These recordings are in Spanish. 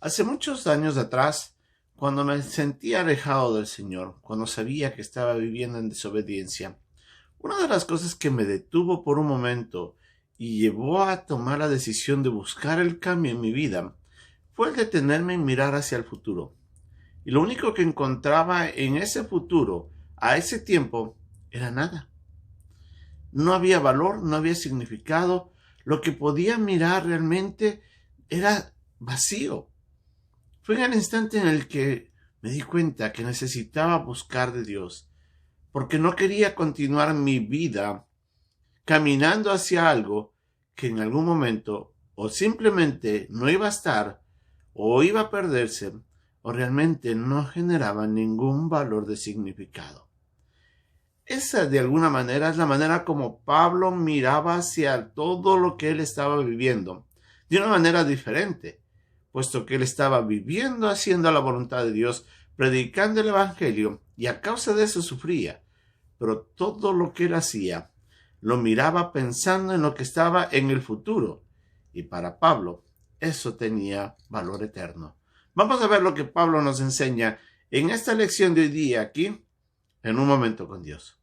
Hace muchos años atrás, cuando me sentía alejado del Señor, cuando sabía que estaba viviendo en desobediencia, una de las cosas que me detuvo por un momento y llevó a tomar la decisión de buscar el cambio en mi vida fue el detenerme y mirar hacia el futuro. Y lo único que encontraba en ese futuro, a ese tiempo, era nada. No había valor, no había significado. Lo que podía mirar realmente era vacío. Fue en el instante en el que me di cuenta que necesitaba buscar de Dios, porque no quería continuar mi vida caminando hacia algo que en algún momento o simplemente no iba a estar, o iba a perderse, o realmente no generaba ningún valor de significado. Esa, de alguna manera, es la manera como Pablo miraba hacia todo lo que él estaba viviendo, de una manera diferente, puesto que él estaba viviendo haciendo la voluntad de Dios, predicando el Evangelio, y a causa de eso sufría. Pero todo lo que él hacía, lo miraba pensando en lo que estaba en el futuro, y para Pablo, eso tenía valor eterno. Vamos a ver lo que Pablo nos enseña en esta lección de hoy día aquí, en un momento con Dios.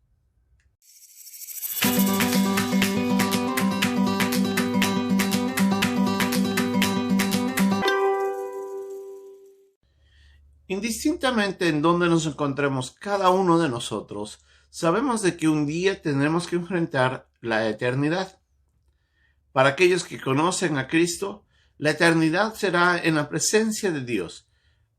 Indistintamente en donde nos encontremos cada uno de nosotros, sabemos de que un día tendremos que enfrentar la eternidad. Para aquellos que conocen a Cristo, la eternidad será en la presencia de Dios,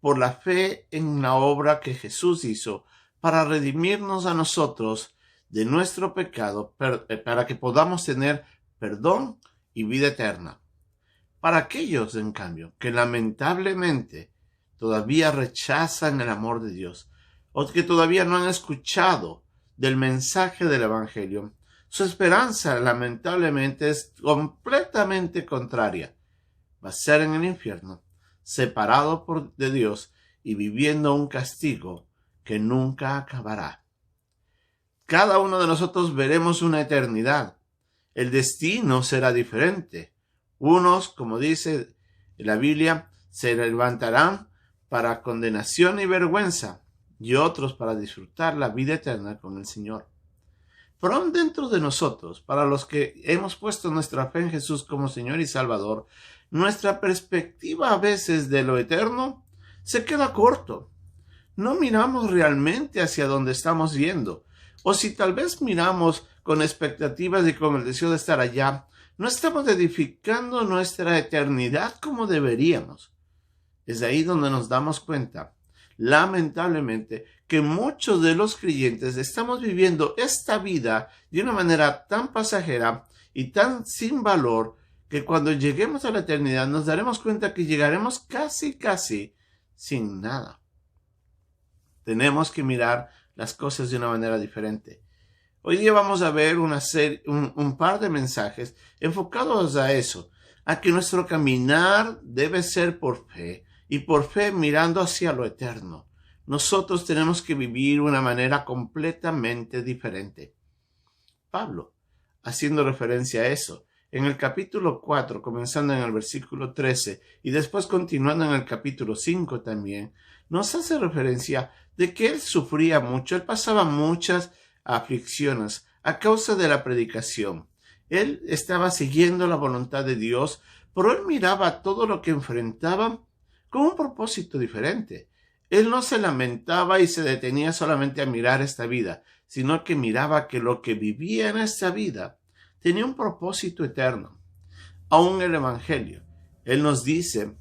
por la fe en la obra que Jesús hizo para redimirnos a nosotros de nuestro pecado, para que podamos tener perdón y vida eterna. Para aquellos, en cambio, que lamentablemente todavía rechazan el amor de Dios, o que todavía no han escuchado del mensaje del Evangelio, su esperanza lamentablemente es completamente contraria. Va a ser en el infierno, separado de Dios y viviendo un castigo que nunca acabará. Cada uno de nosotros veremos una eternidad. El destino será diferente. Unos, como dice la Biblia, se levantarán para condenación y vergüenza, y otros para disfrutar la vida eterna con el Señor. Pero aún dentro de nosotros, para los que hemos puesto nuestra fe en Jesús como Señor y Salvador, nuestra perspectiva a veces de lo eterno se queda corto. No miramos realmente hacia donde estamos yendo, o si tal vez miramos con expectativas y con el deseo de estar allá, no estamos edificando nuestra eternidad como deberíamos. Es ahí donde nos damos cuenta, lamentablemente, que muchos de los creyentes estamos viviendo esta vida de una manera tan pasajera y tan sin valor que cuando lleguemos a la eternidad nos daremos cuenta que llegaremos casi sin nada. Tenemos que mirar las cosas de una manera diferente. Hoy día vamos a ver un par de mensajes enfocados a eso, a que nuestro caminar debe ser por fe, y por fe mirando hacia lo eterno. Nosotros tenemos que vivir de una manera completamente diferente. Pablo, haciendo referencia a eso, en el capítulo 4, comenzando en el versículo 13 y después continuando en el capítulo 5 también, nos hace referencia de que él sufría mucho, él pasaba muchas aflicciones a causa de la predicación. Él estaba siguiendo la voluntad de Dios, pero él miraba todo lo que enfrentaba con un propósito diferente. Él no se lamentaba y se detenía solamente a mirar esta vida, sino que miraba que lo que vivía en esta vida tenía un propósito eterno. Aún el Evangelio, él nos dice,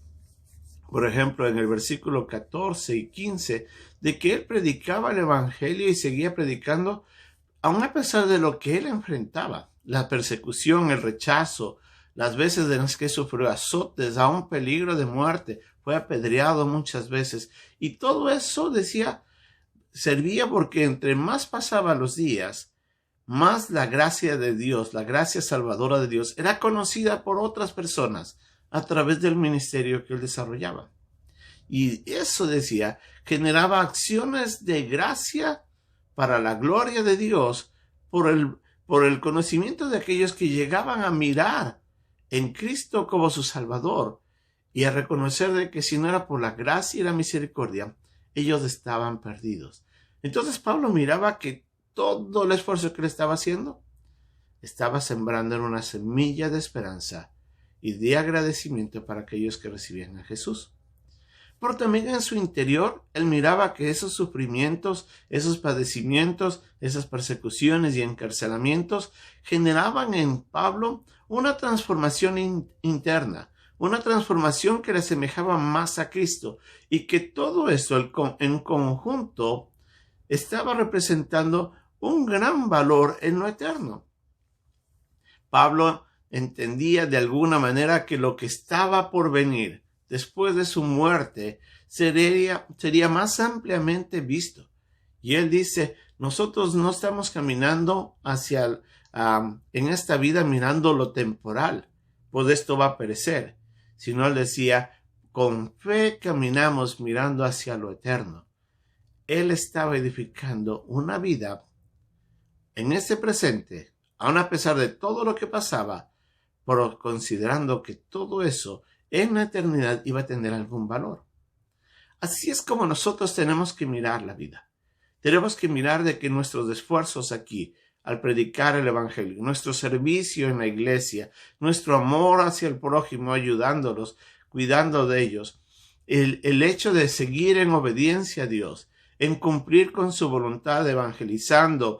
por ejemplo, en el versículo 14 y 15, de que él predicaba el Evangelio y seguía predicando, aun a pesar de lo que él enfrentaba, la persecución, el rechazo, las veces en las que sufrió azotes, aún peligro de muerte, fue apedreado muchas veces. Y todo eso, decía, servía porque entre más pasaban los días, más la gracia de Dios, la gracia salvadora de Dios, era conocida por otras personas a través del ministerio que él desarrollaba. Y eso, decía, generaba acciones de gracia para la gloria de Dios por el conocimiento de aquellos que llegaban a mirar en Cristo como su Salvador y a reconocer de que si no era por la gracia y la misericordia, ellos estaban perdidos. Entonces Pablo miraba que todo el esfuerzo que él estaba haciendo estaba sembrando en una semilla de esperanza y de agradecimiento para aquellos que recibían a Jesús. Pero también en su interior, él miraba que esos sufrimientos, esos padecimientos, esas persecuciones y encarcelamientos generaban en Pablo una transformación interna, una transformación que le asemejaba más a Cristo, y que todo esto en conjunto estaba representando un gran valor en lo eterno. Pablo entendía de alguna manera que lo que estaba por venir después de su muerte sería más ampliamente visto. Y él dice, nosotros no estamos caminando en esta vida mirando lo temporal, pues esto va a perecer, sino él decía, con fe caminamos mirando hacia lo eterno. Él estaba edificando una vida en ese presente, aun a pesar de todo lo que pasaba, pero considerando que todo eso en la eternidad iba a tener algún valor. Así es como nosotros tenemos que mirar la vida. Tenemos que mirar de que nuestros esfuerzos aquí, al predicar el evangelio, nuestro servicio en la iglesia, nuestro amor hacia el prójimo, ayudándolos, cuidando de ellos, el hecho de seguir en obediencia a Dios, en cumplir con su voluntad, evangelizando,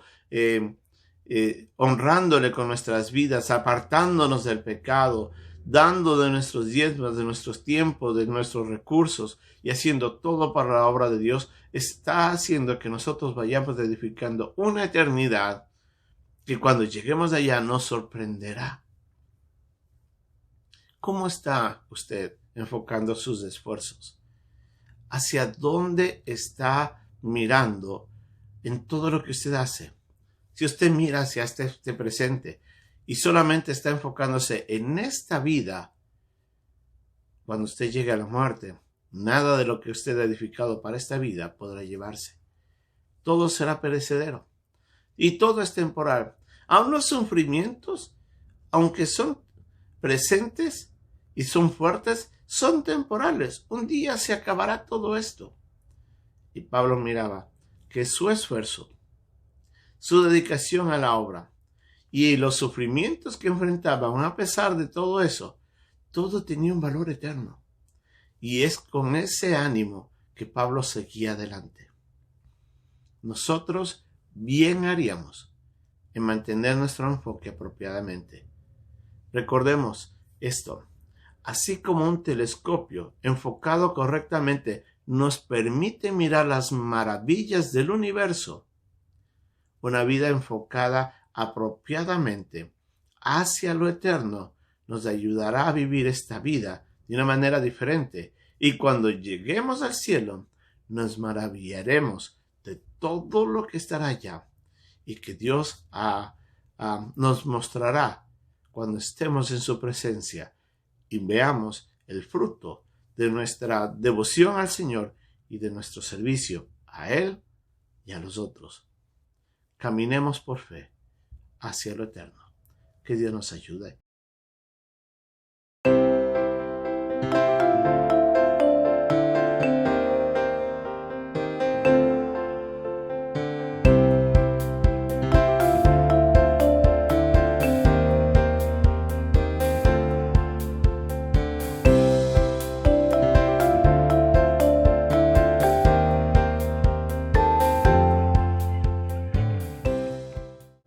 honrándole con nuestras vidas, apartándonos del pecado, dando de nuestros diezmos, de nuestros tiempos, de nuestros recursos y haciendo todo para la obra de Dios, está haciendo que nosotros vayamos edificando una eternidad que cuando lleguemos allá nos sorprenderá. ¿Cómo está usted enfocando sus esfuerzos? ¿Hacia dónde está mirando en todo lo que usted hace? Si usted mira hacia este presente y solamente está enfocándose en esta vida, cuando usted llegue a la muerte, nada de lo que usted ha edificado para esta vida podrá llevarse. Todo será perecedero y todo es temporal. Aun los sufrimientos, aunque son presentes y son fuertes, son temporales. Un día se acabará todo esto. Y Pablo miraba que su esfuerzo, su dedicación a la obra y los sufrimientos que enfrentaban, a pesar de todo eso, todo tenía un valor eterno. Y es con ese ánimo que Pablo seguía adelante. Nosotros bien haríamos en mantener nuestro enfoque apropiadamente. Recordemos esto, así como un telescopio enfocado correctamente nos permite mirar las maravillas del universo, una vida enfocada apropiadamente hacia lo eterno nos ayudará a vivir esta vida de una manera diferente, y cuando lleguemos al cielo nos maravillaremos de todo lo que estará allá y que Dios nos mostrará cuando estemos en su presencia y veamos el fruto de nuestra devoción al Señor y de nuestro servicio a Él y a los otros. Caminemos por fe hacia lo eterno. Que Dios nos ayude.